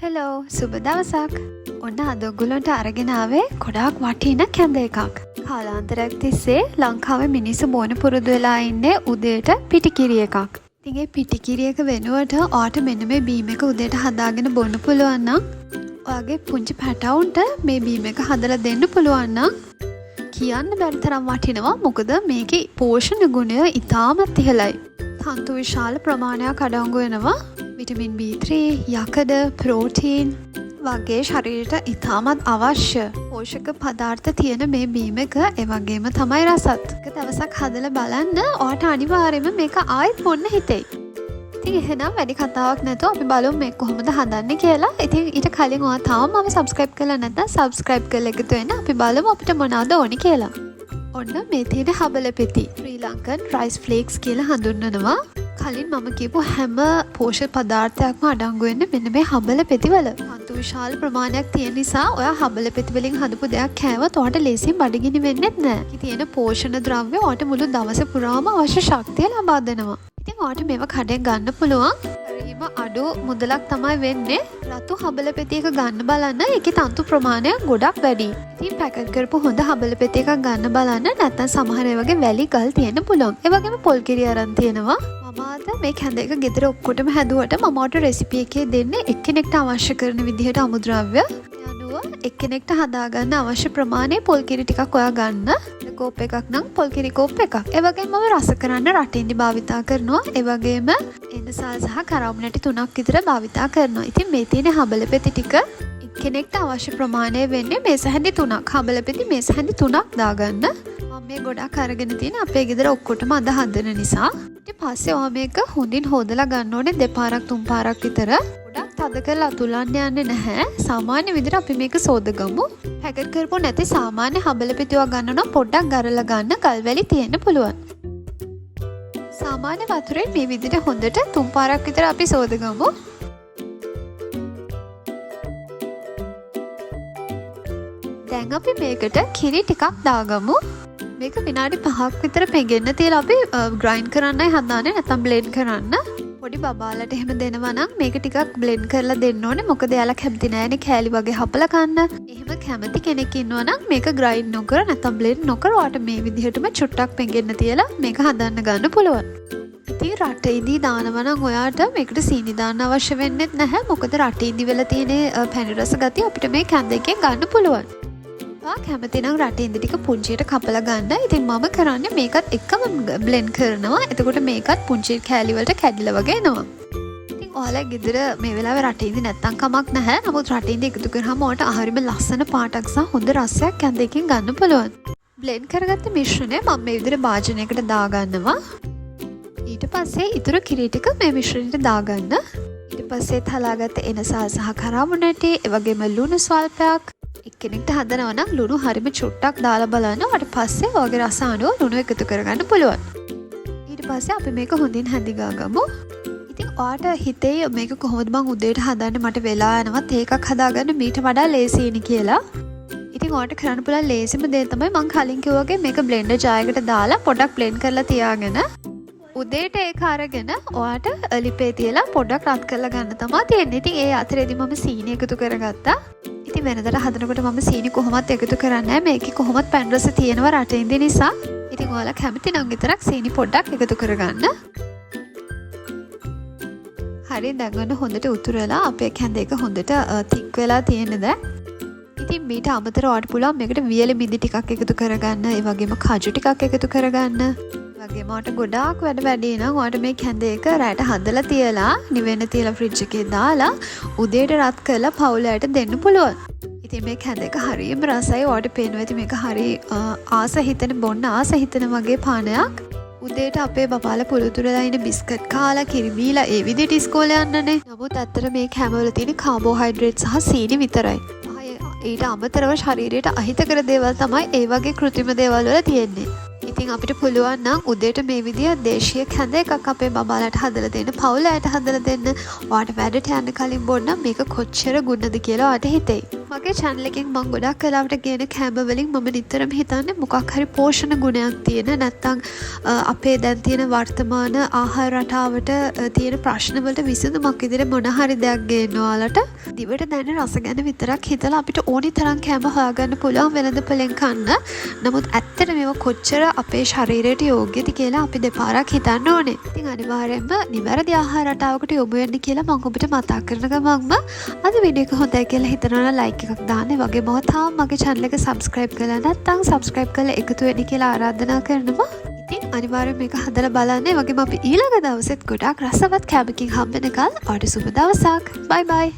Hello සුබ දවසක්. ඔන්න අද ඔයගොල්ලන්ට අරගෙන ආවේ ගොඩාක් වටින කැඳ එකක්. කාලාන්තරයක් තිස්සේ ලංකාවේ මිනිස්සු බොන පුරුදු වෙලා ඉන්නේ උදේට පිටිකිරි එකක්. ඉතින් ඒ පිටිකිරි එක වෙනුවට ඔයාට මෙන්න මේ බීම් එක උදේට හදාගෙන බොන්න පුළුවන් නම් ඔයාගේ පුංචි පැටවුන්ට මේ බීම් එක හදලා දෙන්න පුළුවන් නම් කියන්න බැරි තරම් වටිනවා. මොකද මේකේ පෝෂණ ගුණය ඉතාමත් ඉහළයි. තන්තු විශාල ප්‍රමාණයක් අඩංගු වෙනවා. විටමින් B3, යකඩ, ප්‍රෝටීන් වගේ ශරීරයට ඉතාමත් අවශ්‍ය පෝෂක පදාර්ථ තියෙන මේ බීම එක ඒ වගේම තමයි රසත්. එක දවසක් හදලා බලන්න ඔයාට අනිවාර්යයෙන්ම මේක ආයෙත් බොන්න හිතෙයි. ඉතින් එහෙනම් වැඩි කතාවක් නැතුව අපි බලමු මේක කොහොමද හදන්නේ කියලා. ඉතින් ඊට කලින් ඔයා තාම මම subscribe කරලා නැත්නම් subscribe කරලා එකතු වෙන්න. අපි බලමු අපිට මොනවද ඕනේ කියලා. ඔන්න මේ තියෙන හබල පෙති ශ්‍රී ලංකන් රයිස් ෆ්ලේක්ස් කියලා හඳුන්වනවා. කලින් මම කියපු හැම පෝෂක පදාර්ථයක්ම අඩංගු වෙන්නේ මෙන්න මේ හබල පෙතිවල. අන්තු විශාල ප්‍රමාණයක් තියෙන නිසා ඔයා හබල පෙති වලින් හදපු දෙයක් කෑවොත් ඔයාට ලේසියෙන් බඩගිනි වෙන්නේ නැහැ. ඒකේ තියෙන පෝෂණ ද්‍රව්‍ය ඔයාට මුළු දවස පුරාම අවශ්‍ය ශක්තිය ලබා දෙනවා. ඉතින් ඔයාට මේවා කඩෙන් ගන්න පුළුවන්. හරිම අඩු මුදලක් තමයි වෙන්නේ. රතු හබල පෙති එක ගන්න බලන්න. ඒකේ තන්තු ප්‍රමාණය ගොඩක් වැඩි. ඉතින් පැකට් කරපු හොඳ හබල පෙති එකක් ගන්න බලන්න. නැත්නම් සමහර ඒ වගේ වැලි ගල් තියෙන්න පුළුවන්. ඒ වගේම පොල් කිරි අරන් තියෙනවා. මම මේ කැඳ එක ගෙදර ඔක්කොටම හැදුවට මම ඔයාට රෙසිපි එකේ දෙන්නේ එක්කෙනෙක්ට අවශ්‍ය කරන විදිහට අමුද්‍රව්‍ය යනුව එක්කෙනෙක්ට හදාගන්න අවශ්‍ය ප්‍රමාණය පොල් කිරි ටිකක් ඔයා ගන්න. කෝප් එකක් නම් පොල් කිරි කෝප් එකක්. ඒ වගේම මම රස කරන්න රටින්දි භාවිතා කරනවා. ඒ වගේම එන්නසල් සහ කරවු නැටි 3ක් විතර භාවිතා කරනවා. ඉතින් මේ තියෙන හබල පෙති ටික එක්කෙනෙක්ට අවශ්‍ය ප්‍රමාණය වෙන්නේ මේස හැඳි 3ක්. හබල පෙති මේස හැඳි 3ක් දාගන්න. මම මේ ගොඩක් අරගෙන තියෙන අපේ ගෙදර ඔක්කොටම අද හදන නිසා. ඊට පස්සේ ඔයා මේක හොඳින් හොදලා ගන්න ඕනේ දෙපාරක් තුන් පාරක් විතර. ගොඩක් තද කරලා අතුලන්න යන්නේ නැහැ. සාමාන්‍ය විදිහට අපි මේක සෝදගමු. පැකට් කරපො නැති සාමාන්‍ය හබල පිටුව ගන්න නම් පොඩ්ඩක් ගරලා ගන්න. කල්වැලි තියෙන්න පුළුවන්. සාමාන්‍ය වතුරේ මේ විදිහට හොඳට තුන් පාරක් විතර අපි සෝදගමු. දැන් අපි මේකට කිරි ටිකක් දාගමු. මේක විනාඩි 5ක් විතර පෙඟෙන්න තියලා අපි ග්‍රයින්ඩ් කරන්නයි හදාන්නේ. නැත්නම් බ්ලෙන්ඩ් කරන්න. පොඩි බබාලට එහෙම දෙනවා නම් මේක ටිකක් බ්ලෙන්ඩ් කරලා දෙන්න ඕනේ. මොකද එයාලා කැමති නෑනේ කෑලි වගේ හපලා කන්න. එහෙම කැමති කෙනෙක් ඉන්නවා නම් මේක ග්‍රයින්ඩ් නොකර නැත්නම් බ්ලෙන්ඩ් නොකර ඔයාට මේ විදිහටම චුට්ටක් පෙඟෙන්න තියලා මේක හදන්න ගන්න පුළුවන්. ඉතින් රටේදී දානවා නම් ඔයාට මේකට සීනි දාන්න අවශ්‍ය වෙන්නේ නැහැ. මොකද රටේදී වෙලා තියෙන පැණි රස ගතිය අපිට මේ කැඳ එකෙන් ගන්න පුළුවන්. කැමති නම් රටින්දි ටික පුංචියට කපලා ගන්න. ඉතින් මම කරන්නේ මේකත් එක්කම බ්ලෙන්ඩ් කරනවා. එතකොට මේකත් පුංචි කෑලි වලට කැඩිලා වගේ එනවා. ඉතින් ඔයාලා ගෙදර මේ වෙලාවේ රටින්දි නැත්තම් කමක් නැහැ. නමුත් රටින්දි එකතු කරාම ඔයාලට හරියම ලස්සන පාටක් සහ හොඳ රසයක් කැඳ එකකින් ගන්න පුළුවන්. බ්ලෙන්ඩ් කරගත්ත මිශ්‍රණය මම මේ විදිහට භාජනයකට දාගන්නවා. ඊට පස්සේ ඊටු කිරි ටික මේ මිශ්‍රණයට දාගන්න. ඊට පස්සේ තලාගත්ත එනසල් සහ කරවු නැටි, ඒ වගේම ලුණු ස්වල්පයක් එක්කෙනෙක්ට හදනවා නම් ලුණු හරිම චුට්ටක් දාලා බලන්න. ඊට පස්සේ ඔයගේ රස අනුව ලුණු එකතු කරගන්න පුළුවන්. ඊට පස්සේ අපි මේක හොඳින් හැඳිගා ගමු. ඉතින් ඔයාට හිතේ මේක කොහොමද මං උදේට හදන්න මට වෙලා යනවත් ඒකක් හදාගන්න මීට වඩා ලේසියිනි කියලා. ඉතින් ඔයාට කරන්න පුළුවන් ලේසිම දේ තමයි මං කලින් කිව්වා වගේ මේක බ්ලෙන්ඩර් ජායකට දාලා පොඩක් බ්ලෙන්ඩ් කරලා තියාගෙන උදේට ඒක අරගෙන ඔයාට ලිපේ තියලා පොඩක් රත් කරලා ගන්න තමයි තියෙන්නේ. ඉතින් ඒ අතරේදී මම සීනි එකතු කරගත්තා. ඉතින් වෙනදට හදනකොට මම සීනි කොහොමත් එකතු කරන්නේ නැහැ. මේකේ කොහොමත් පැන් රස තියෙනවා රටින්දි නිසා. ඉතින් ඔයාලා කැමති නම් විතරක් සීනි පොඩ්ඩක් එකතු කරගන්න. හරි දැන් හොඳට උතුරලා අපේ කැඳ එක හොඳට තික් වෙලා තියෙනද? ඉතින් මීට අමතරව ඔයාලට පුළුවන් මේකට වියලි මිදි ටිකක් එකතු කරගන්න. ඒ වගේම කජු ටිකක් එකතු කරගන්න. ඒ වගේම ඔයාලට ගොඩාක් වැඩි නම් ඔයාලට මේ කැඳ එක රැට හදලා තියලා නිවෙන්න තියලා ෆ්‍රිජ් එකේ දාලා උදේට රත් කරලා පවුලයට දෙන්න පුළුවන්. ඉතින් මේ කැඳ එක හරියම රසයි. ඔයාලට පේනවා ඇති මේක හරි ආස හිතෙන බොන්න ආස හිතෙන වගේ පානයක්. උදේට අපේ බබාලා පුරුදුරලා ඉන්න බිස්කට් කාලා කිරි බීලා ඒ විදිහට ඉස්කෝලේ යන්නනේ. නමුත් ඇත්තට මේ කැමවල තියෙන කාබෝහයිඩ්‍රේට් සහ සීනි විතරයි. ඊට අමතරව ශරීරයට අහිතකර දේවල් තමයි ඒ වගේ කෘත්‍රිම දේවල් වල තියෙන්නේ. ඉතින් අපිට පුළුවන් නම් උදේට මේ විදිය දේශීය කැඳ එකක් අපේ බබාලට හදලා දෙන්න, පවුලට හදලා දෙන්න. ඔයාට වැඩට යන්න කලින් බොන්න මේක කොච්චර ගුණද කියලා ඔයාට හිතෙයි. මගේ channel එකෙන් මම ගොඩක් කලාවට ගේන කැම වලින් මම නිතරම හිතන්නේ මොකක් හරි පෝෂණ ගුණයක් තියෙන නැත්නම් අපේ දැන් තියෙන වර්තමාන ආහාර රටාවට තියෙන ප්‍රශ්න වලට විසඳුමක් විදිහට මොන හරි දෙයක් ගේන්න ඔයාලට දිවට දැනෙන රස ගැන විතරක් හිතලා අපිට ඕනි තරම් කැම හොයාගන්න පුළුවන් වෙළඳපොලෙන් කන්න. නමුත් ඇත්තට මේවා කොච්චර අපේ ශරීරයට යෝග්‍යද කියලා අපි දෙපාරක් හිතන්න ඕනේ. ඉතින් අනිවාර්යයෙන්ම නිවැරදි ආහාර රටාවකට යොමු වෙන්න කියලා මම ඔබට මතක් කරන ගමන්ම අද වීඩියෝ එක හොඳයි කියලා හිතනවා නම් ලයික් එකක් දාන්න. ඒ වගේම තාම මගේ channel එක subscribe කරලා නැත්නම් subscribe කරලා එකතු වෙන්න කියලා ආරාධනා කරනවා. ඉතින් අනිවාර්යයෙන් මේක හදලා බලන්න. ඒ වගේම අපි ඊළඟ දවසෙත් ගොඩාක් රසවත් කැමකින් හම්බ වෙනකල් ඔයාලට සුබ දවසක්. bye bye.